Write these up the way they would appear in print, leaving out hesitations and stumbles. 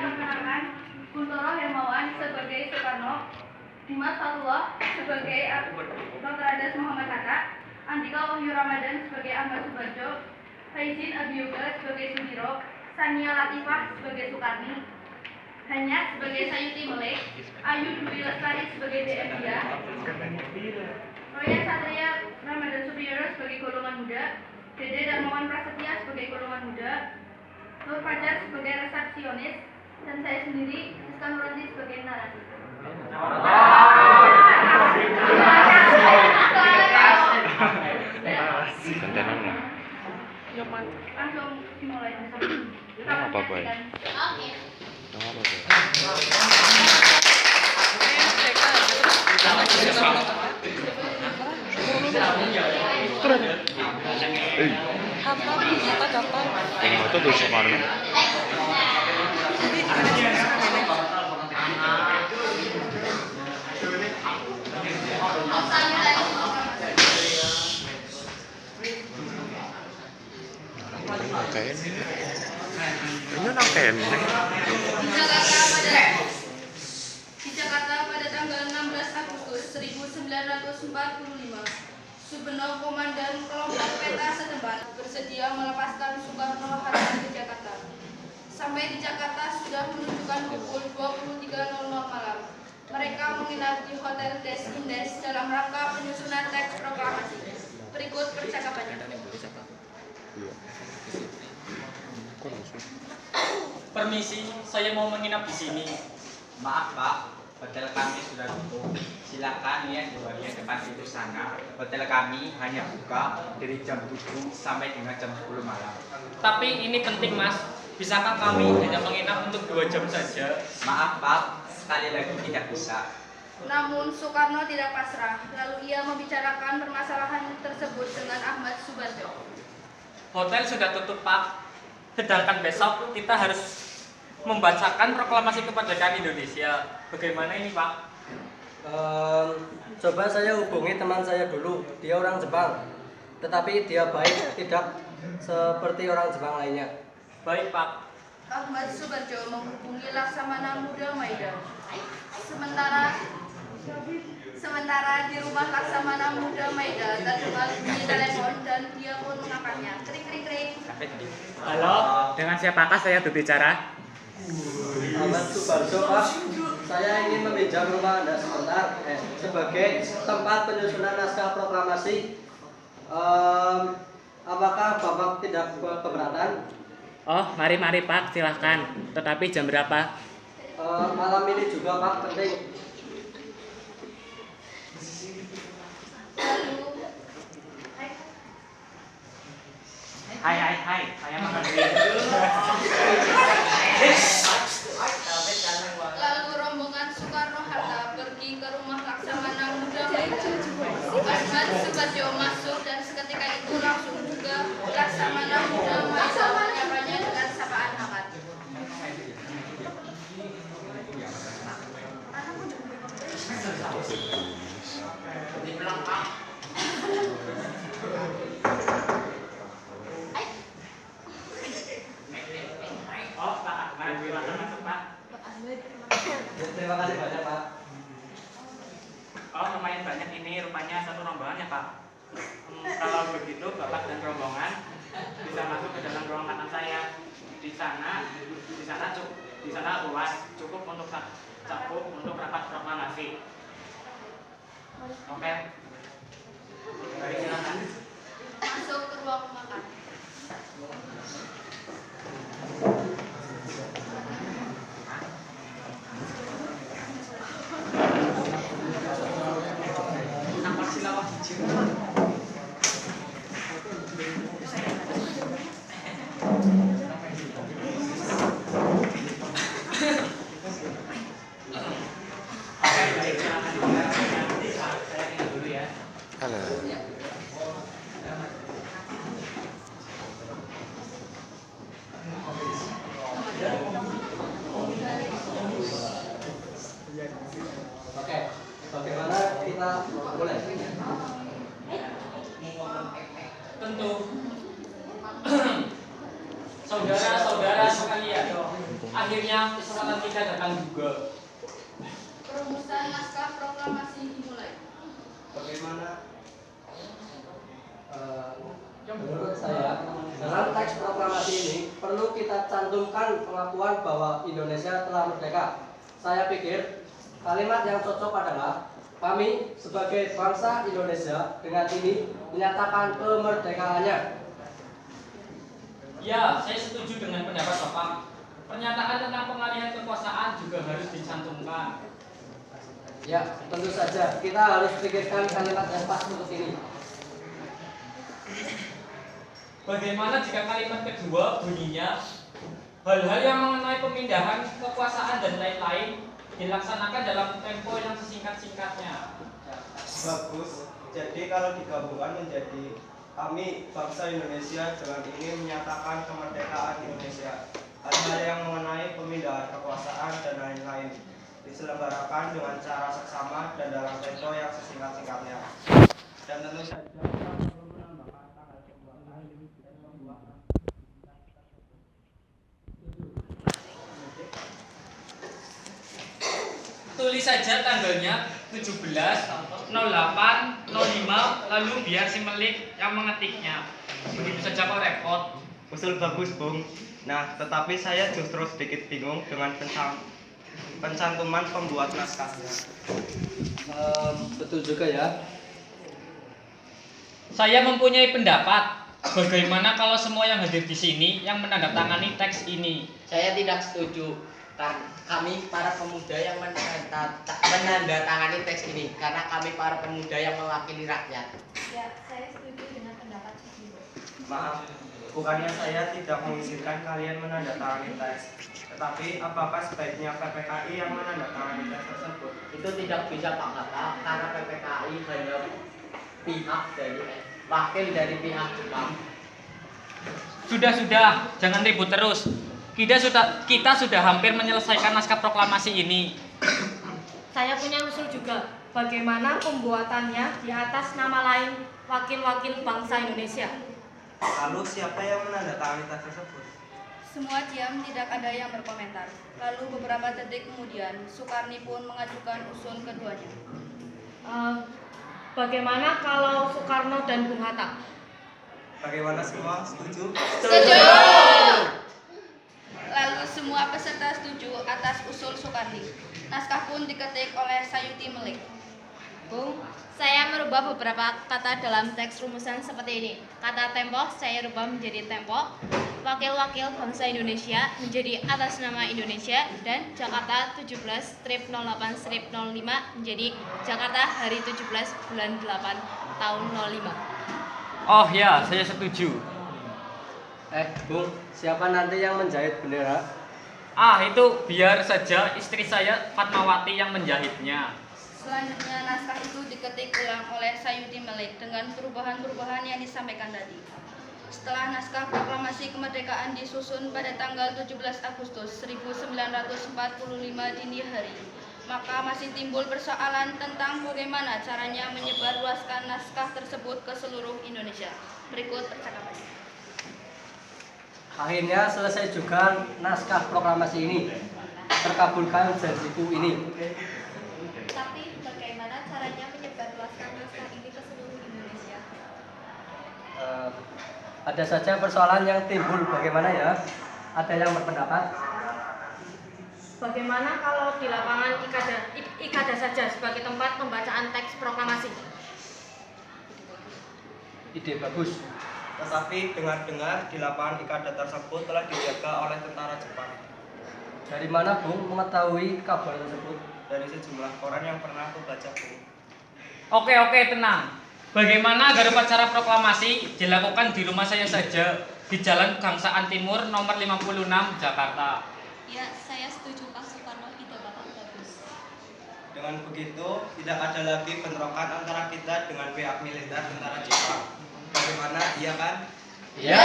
memperkenalkan Kuntoro Hermawan sebagai Soekarno, Dimas Fatullah sebagai Dr. Adas Muhammad Hatta, Andika Wahyu Ramadan sebagai Ahmad Subarjo, Faizin Abiyuga sebagai Sudiro, Sania Latifah sebagai Sukarni, Hanya sebagai Sayuti Melek, Ayu Dwi Lestari sebagai Dia, Roya Satria Ramadan Supriyono sebagai golongan muda, Dede Darmawan Prasetya sebagai golongan muda, Nur Fajar sebagai resepsionis, dan saya sendiri Siska Nuranti sebagai narasi. Langsung dimulai. Apa boy? Oke. Itu tuh Soekarno. Di Jakarta pada tanggal 16 Agustus 1945, Subeno Komandan Kelompok Peta Setempat bersedia melepaskan Soekarno-Hatta ke Jakarta. Sampai di Jakarta sudah menunjukkan pukul 23.00 malam. Mereka menginap di Hotel Des Indes dalam rangka penyusunan teks proklamasi. Berikut percakapannya. Permisi, saya mau menginap di sini. Maaf Pak, hotel kami sudah tutup. Silakan lihat di bagian depan itu sana. Hotel kami hanya buka dari jam 7 sampai dengan jam 10 malam. Tapi ini penting Mas, bisakah kami hanya menginap untuk 2 jam saja? Maaf Pak, sekali lagi tidak bisa. Namun Soekarno tidak pasrah, lalu ia membicarakan permasalahan tersebut dengan Ahmad Subarjo. Hotel sudah tutup Pak, sedangkan besok kita harus membacakan proklamasi kemerdekaan Indonesia. Bagaimana ini Pak? Coba saya hubungi teman saya dulu, dia orang Jepang, tetapi dia baik, tidak seperti orang Jepang lainnya. Baik Pak. Ahmad Subarjo menghubungi Laksamana Muda Maida. Sementara di rumah Laksamana Muda Maida terdengar bunyi telepon dan dia pun mengangkatnya. Kring kring kring. Halo, dengan siapakah saya berbicara? Ahmad Subarjo Pak, saya ingin meminjam rumah Anda sebentar sebagai tempat penyusunan naskah proklamasi. Apakah Bapak tidak keberatan? Oh, mari Pak, silahkan. Tetapi jam berapa? Malam ini juga Pak, penting. Hai, saya mengerti. Lalu rombongan Soekarno-Hatta pergi ke rumah Laksamana Muda Maida. Ahmad Subarjo masuk dan seketika itu langsung juga Laksamana Muda Maida menyapanya dengan sapaan hangat. Oh, Pak Ahmad, silakan masuk Pak. Terima kasih banyak Pak. Oh, lumayan banyak ini, rupanya satu rombongan ya Pak. Kalau begitu Bapak dan rombongan bisa masuk ke dalam ruang makan saya. Di sana luas, cukup untuk rapat proklamasi. Oke. Baik, silakan. Masuk ke ruang makan. Oke, bagaimana kita mulai? Tentu. Saudara-saudara sekalian, akhirnya kesempatan kita datang juga. Perumusan naskah proklamasi dimulai. Bagaimana? Menurut saya, dalam teks proklamasi ini perlu kita cantumkan pengakuan bahwa Indonesia telah merdeka. Saya pikir kalimat yang cocok adalah kami sebagai bangsa Indonesia dengan ini menyatakan kemerdekaannya. Ya, saya setuju dengan pendapat Bapak. Pernyataan tentang pengalihan kekuasaan juga harus dicantumkan. Ya, tentu saja kita harus pikirkan kalimat yang pas untuk ini. Bagaimana jika kalimat kedua bunyinya hal-hal yang mengenai pemindahan kekuasaan dan lain-lain dilaksanakan dalam tempo yang sesingkat-singkatnya. Bagus. Jadi kalau digabungkan menjadi kami bangsa Indonesia dengan ini menyatakan kemerdekaan Indonesia. Hal-hal yang mengenai pemindahan kekuasaan dan lain-lain diselenggarakan dengan cara seksama dan dalam tempo yang sesingkat-singkatnya. Dan tentu saja kita perlu menambahkan tanggal pembuatan dan pembuatan. Tulis saja tanggalnya 17, 08, 05, lalu biar si Melik yang mengetiknya. Begitu saja kok repot. Usul bagus, Bung. Nah, tetapi saya justru sedikit bingung dengan pencantuman pembuat naskahnya. Betul juga ya. Saya mempunyai pendapat. Bagaimana kalau semua yang hadir di sini yang menandatangani teks ini? Saya tidak setuju. Kami para pemuda yang menandatangani teks ini karena kami para pemuda yang mewakili rakyat. Ya, saya setuju dengan pendapat tersebut. Maaf, bukannya saya tidak mengizinkan kalian menandatangani teks. Tetapi apakah sebaiknya PPKI yang menandatangani teks tersebut? Itu tidak bisa Pak Kata karena PPKI hanya pihak dari wakil dari pihak Jepang. Sudah, jangan ribut terus. Kita sudah hampir menyelesaikan naskah proklamasi ini. Saya punya usul juga. Bagaimana pembuatannya di atas nama lain wakil-wakil bangsa Indonesia? Lalu siapa yang menandatangani teks tersebut? Semua diam, tidak ada yang berkomentar. Lalu beberapa detik kemudian, Soekarni pun mengajukan usul keduanya. Bagaimana kalau Soekarno dan Bung Hatta? Bagaimana semua setuju? Setuju! Lalu semua peserta setuju atas usul Soekarni. Naskah pun diketik oleh Sayuti Melik. Bung, saya merubah beberapa kata dalam teks rumusan seperti ini. Kata tempo saya rubah menjadi tempo, wakil-wakil bangsa Indonesia menjadi atas nama Indonesia, dan Jakarta 17/08/05 menjadi Jakarta hari 17 bulan 8 tahun 05. Oh ya, saya setuju. Bung, siapa nanti yang menjahit bendera? Itu biar saja istri saya Fatmawati yang menjahitnya. Selanjutnya naskah itu diketik ulang oleh Sayuti Melik dengan perubahan-perubahan yang disampaikan tadi. Setelah naskah proklamasi kemerdekaan disusun pada tanggal 17 Agustus 1945 dini hari, maka masih timbul persoalan tentang bagaimana caranya menyebarluaskan naskah tersebut ke seluruh Indonesia. Berikut percakapannya. Akhirnya selesai juga naskah proklamasi ini. Terkabulkan janjiku ini. Tapi bagaimana caranya menyebarluaskan naskah ini ke seluruh Indonesia? Ada saja persoalan yang timbul. Bagaimana ya? Ada yang berpendapat? Bagaimana kalau di lapangan Ikada saja sebagai tempat pembacaan teks proklamasi? Ide bagus. Tetapi dengar-dengar di lapangan Ikada tersebut telah dijaga oleh tentara Jepang. Dari mana, Bung, mengetahui kabar tersebut? Dari sejumlah koran yang pernah aku baca, Bung. Oke, tenang. Bagaimana agar upacara proklamasi dilakukan di rumah saya saja, di Jalan Gangsaan Timur nomor 56 Jakarta? Ya, saya setuju Pak Soekarno, ide Bapak bagus. Dengan begitu, tidak ada lagi bentrokan antara kita dengan pihak militer tentara Jepang. Bagaimana, iya kan? Ya.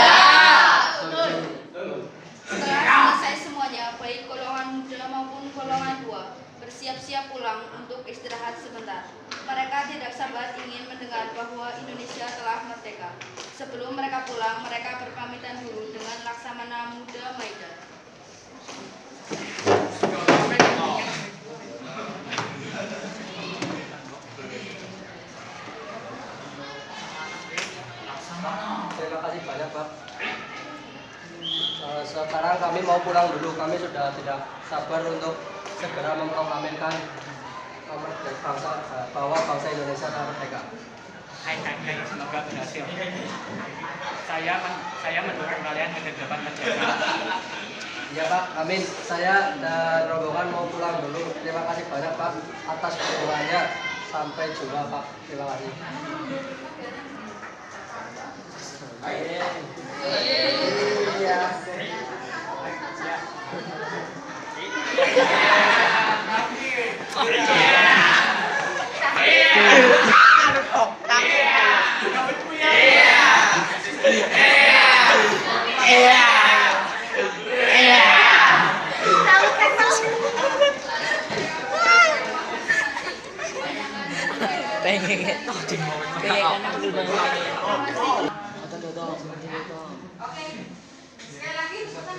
Setelah selesai semuanya, baik golongan muda maupun golongan tua bersiap-siap pulang untuk istirahat sebentar. Mereka tidak sabar ingin mendengar bahwa Indonesia telah merdeka. Sebelum mereka pulang, mereka berpamitan dulu dengan Laksamana Muda Maida. kami mau pulang dulu. Kami sudah tidak sabar untuk segera memproklamirkan bahwa bangsa Indonesia telah merdeka. Hai, semoga berhasil. Saya mendukung kalian agar dapat merdeka. Iya Pak, amin. Saya dan rombongan mau pulang dulu. Terima kasih banyak Pak atas dukungannya. Sampai jumpa Pak. Terima kasih. Iya. Pengen